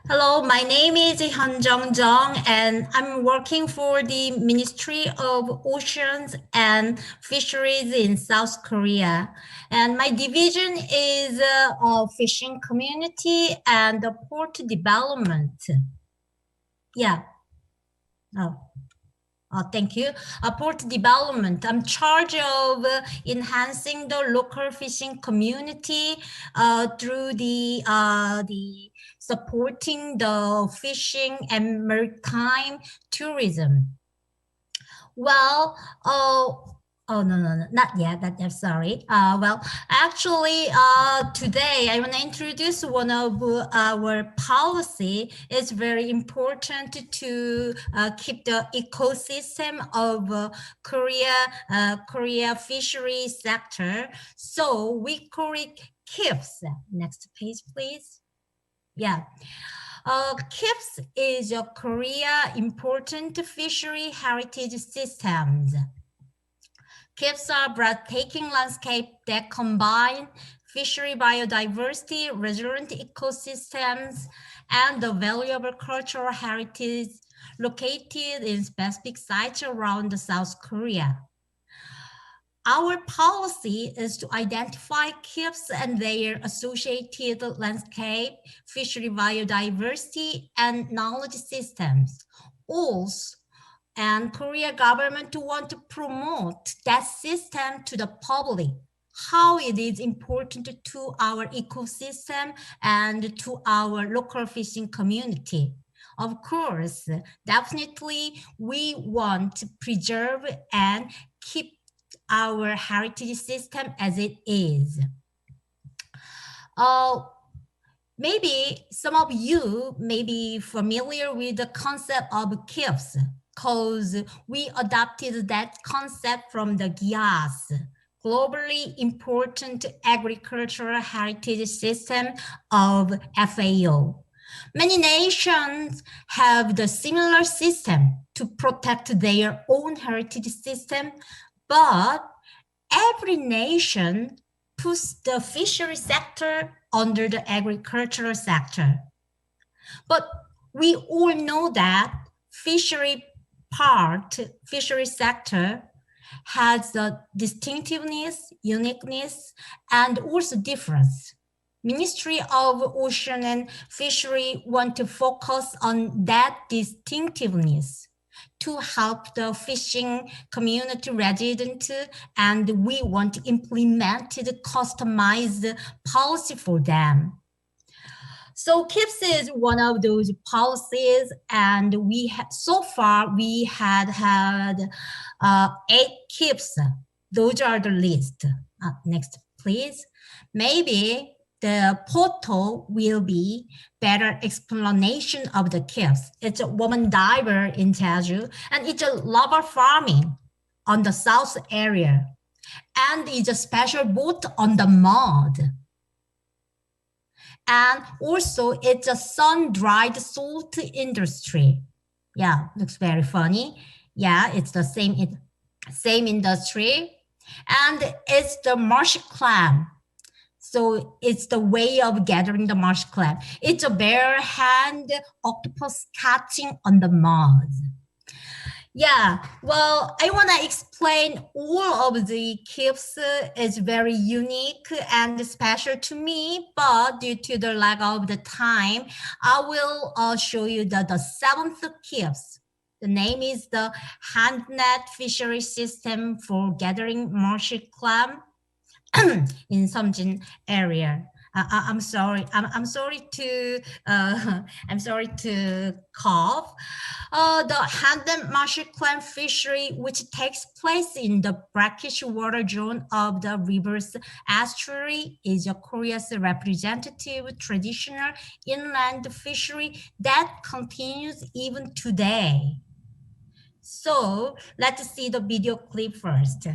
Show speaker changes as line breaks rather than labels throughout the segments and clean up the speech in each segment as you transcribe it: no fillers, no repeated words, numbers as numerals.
Hello, my name is Hyunjong Jong, and I'm working for the Ministry of Oceans and Fisheries in South Korea. And my division is fishing community and port development. Yeah. Oh. Thank you. Port development. I'm charge of enhancing the local fishing community through the supporting the fishing and maritime tourism. Well, no, not yet. Sorry. Actually, today I want to introduce one of our policy. It's very important to keep the ecosystem of Korea fishery sector. So we call it KIFHS. Next page, please. Yeah. KIFHS is a Korea important fishery heritage systems. KIFHS are breathtaking landscape that combine fishery biodiversity, resilient ecosystems, and the valuable cultural heritage located in specific sites around South Korea. Our policy is to identify KIFHS and their associated landscape, fishery biodiversity, and knowledge systems. Also, and Korea government want to promote that system to the public, how it is important to our ecosystem and to our local fishing community. Of course, definitely we want to preserve and keep our heritage system as it is. Maybe some of you may be familiar with the concept of KIFHS because we adopted that concept from the KIFHS, globally important agricultural heritage system of FAO. Many nations have the similar system to protect their own heritage system, but every nation puts the fishery sector under the agricultural sector. But we all know that fishery sector has the distinctiveness, uniqueness, and also difference. Ministry of Ocean and Fishery want to focus on that distinctiveness to help the fishing community resident, and we want to implement the customized policy for them. So KIFHS is one of those policies, and so far we had 8 KIFHS. Those are the list. Next, please. Maybe the photo will be better explanation of the KIFHS. It's a woman diver in Jeju, and it's a lobster farming on the south area, and it's a special boat on the mud. And also it's a sun-dried salt industry. Yeah, looks very funny. Yeah, it's the same industry. And it's the marsh clam. So it's the way of gathering the marsh clam. It's a bare hand octopus catching on the mud. Yeah, well, I want to explain all of the KIFHS is very unique and special to me, but due to the lack of the time, I will show you the 7th KIFHS. The name is the handnet fishery system for gathering marsh clam in Seomjin area. I'm sorry to cough. The handnet marsh clam fishery, which takes place in the brackish water zone of the river's estuary, is a Korea's representative traditional inland fishery that continues even today. So let's see the video clip first.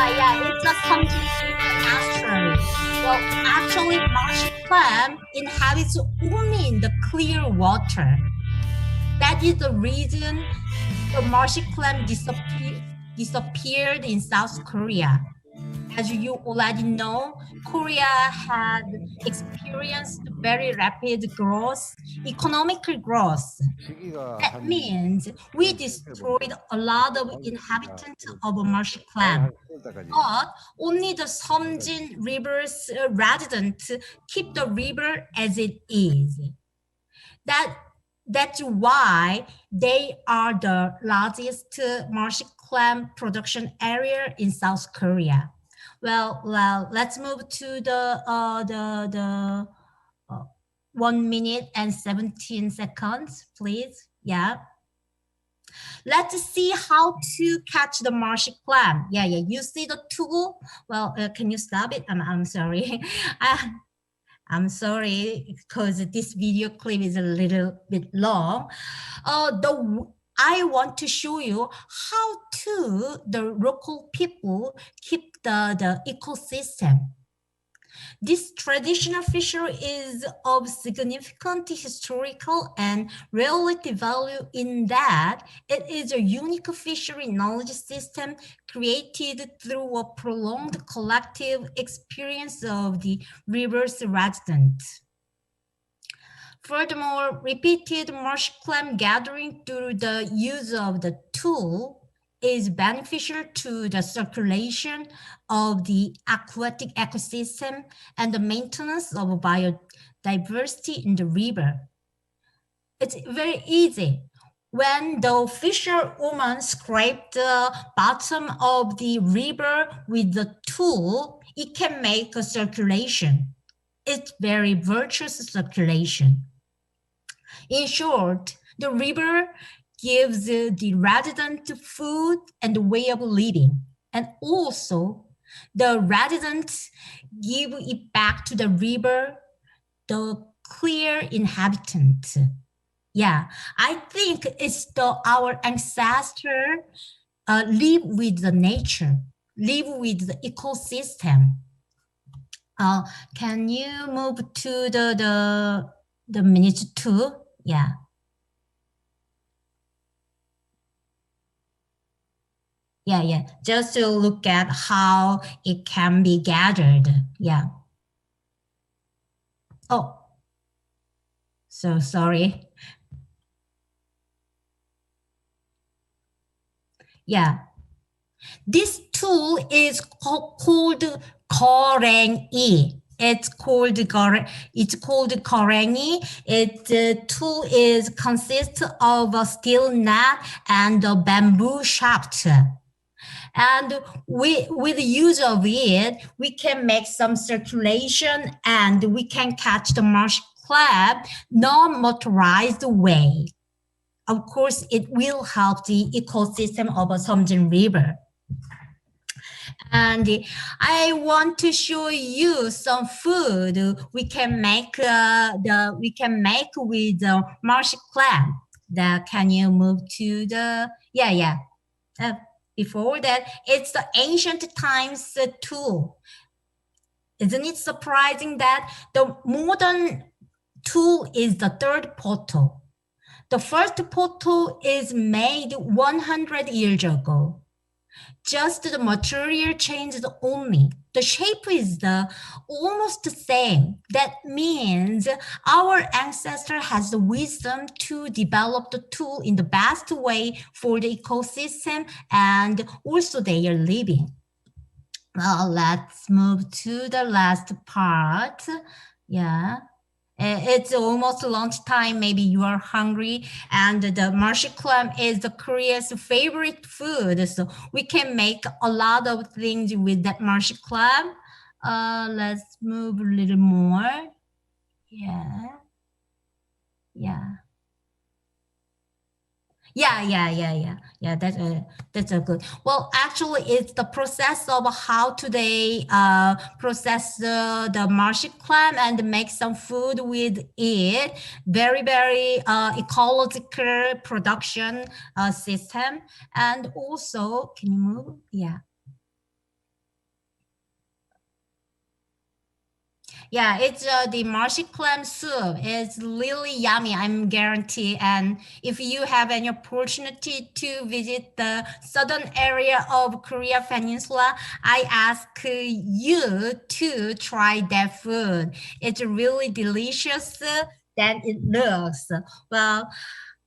Yeah, it's a Seomjin River estuary. Well, actually, marsh clam inhabits only in the clear water. That is the reason the marsh clam disappeared in South Korea. as you already know, Korea had experienced very rapid growth, economical growth.
시기가
That
한
means we destroyed a lot of inhabitants of Marsh Clam.
10월달까지
But only the Seomjin River's residents keep the river as it is. That's why they are the largest marsh clam production area in South Korea. Well, let's move to the 1 minute and 17 seconds, please. Yeah. Let's see how to catch the marsh clam. Yeah. You see the tool? Well, can you stop it? I'm sorry. I'm sorry because this video clip is a little bit long. I want to show you how the local people keep the ecosystem. This traditional fishery is of significant historical and relative value in that it is a unique fishery knowledge system created through a prolonged collective experience of the river's residents. Furthermore, repeated marsh clam gathering through the use of the tool is beneficial to the circulation of the aquatic ecosystem and the maintenance of biodiversity in the river. It's very easy. When the fisherwoman scraped the bottom of the river with the tool, it can make a circulation. It's very virtuous circulation. In short, the river gives the resident food and a way of living. And also, the residents give it back to the river, the clear inhabitant. Yeah, I think it's our ancestor live with the nature, live with the ecosystem. Can you move to the minute 2? Yeah. Yeah. Just to look at how it can be gathered. Yeah. Oh, so sorry. Yeah. This tool is called korengi. It's called korengi. Its tool consists of a steel net and a bamboo shaft. And with the use of it, we can make some circulation and we can catch the marsh crab non-motorized way. Of course, it will help the ecosystem of a Seomjin River. And I want to show you some food we can make with the marsh clam. Can you move to the before that, it's the ancient times tool. Isn't it surprising that the modern tool is the third portal? The first portal is made 100 years ago. Just the material changed only. The shape is almost the same. That means our ancestor has the wisdom to develop the tool in the best way for the ecosystem and also their living. Well, let's move to the last part. Yeah. It's almost lunchtime. Maybe you are hungry, and the marsh clam is the Korea's favorite food. So we can make a lot of things with that marsh clam. Let's move a little more. Yeah. That's a good. Well, actually, it's the process of how they process the marsh clam and make some food with it. Very, very ecological production system. And also, can you move? Yeah. Yeah, it's the marshy clam soup. It's really yummy, I'm guarantee. And if you have any opportunity to visit the southern area of Korea Peninsula, I ask you to try that food. It's really delicious than it looks. Well,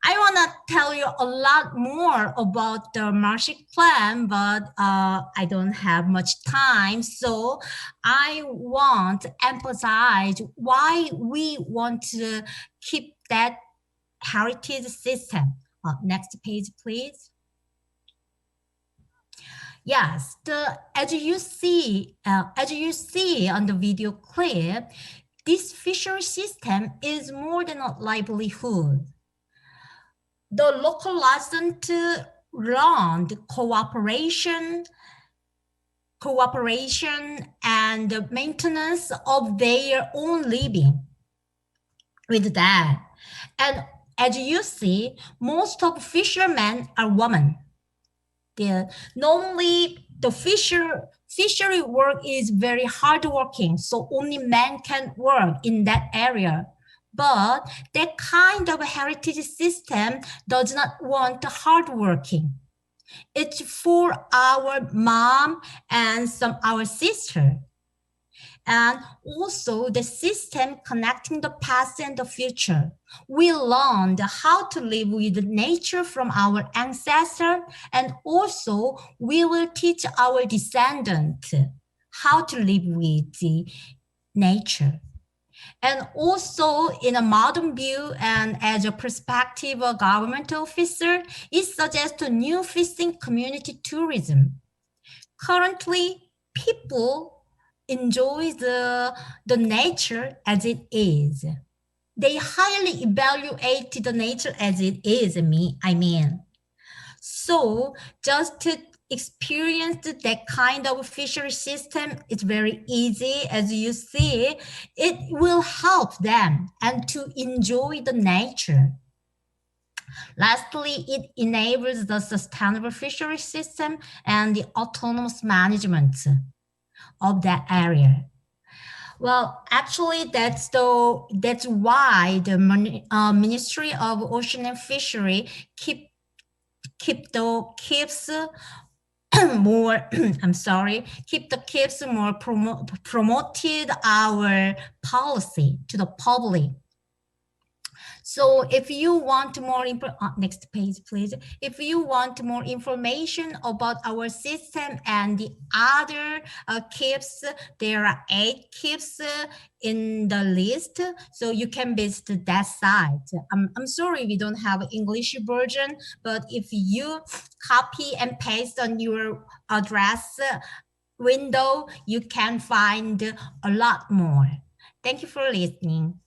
I want to tell you a lot more about the marshy clam, but I don't have much time. So I want to emphasize why we want to keep that heritage system. Next page, please. Yes, as you see on the video clip, this fishery system is more than a livelihood. The local license learned cooperation and the maintenance of their own living with that. And as you see, most of fishermen are women. Normally the fishery work is very hardworking, so only men can work in that area. But that kind of heritage system does not want hardworking. It's for our mom and some our sister. And also the system connecting the past and the future. We learned how to live with nature from our ancestors, and also we will teach our descendants how to live with the nature. And also in a modern view and as a perspective of government officer, it suggests a new fishing community tourism. Currently, people enjoy the nature as it is. They highly evaluate the nature as it is, I mean. So just to experience that kind of fishery system, it's very easy. As you see, it will help them and to enjoy the nature. Lastly, it enables the sustainable fishery system and the autonomous management of that area. Well, actually, that's why the Ministry of Ocean and Fishery keeps more I'm sorry, keep the KIFHS more promoted our policy to the public. So if you want more next page, please. If you want more information about our system and the other KIFHS, there are 8 KIFHS in the list, so you can visit that site. I'm sorry we don't have English version, but if you copy and paste on your address window, you can find a lot more. Thank you for listening.